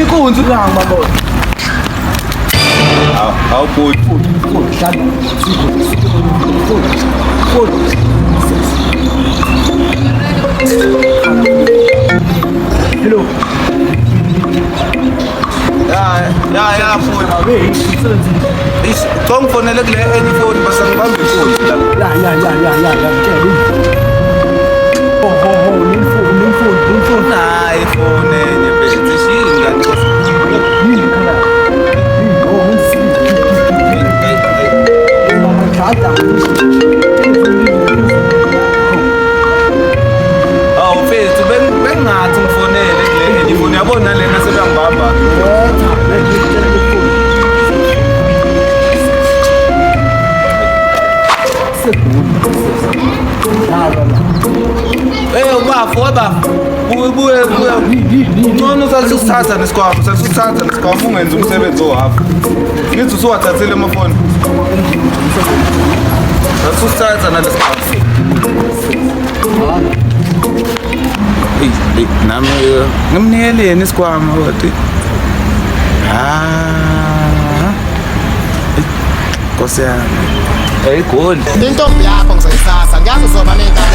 Yini inkunzi Ngihamba bo. awubhuti Shada. Hello. ya mfowethu Abe umsebenzi. Ngfonele kule enye ifoni base ngibambe inkunzi la Ya. Ho, nimfuni. nayi ifoni enye bese shinga Yini kana? Oh, mama chata. mfethu bengingathi ngifonele kule enye ifoni yabona lena sebengibamba ubaba buye ngcono usasusithatha nesikhwama ungenza umsebenzi ohafu ngithi usuwathathile amafoni sasusithatha nalesikhwama nami ngimnikeleni isikhwama kodwa Nkosi yami. Hey, good. Intombi yakho ngizoyisasa ngiyazi uzoba ney'nkani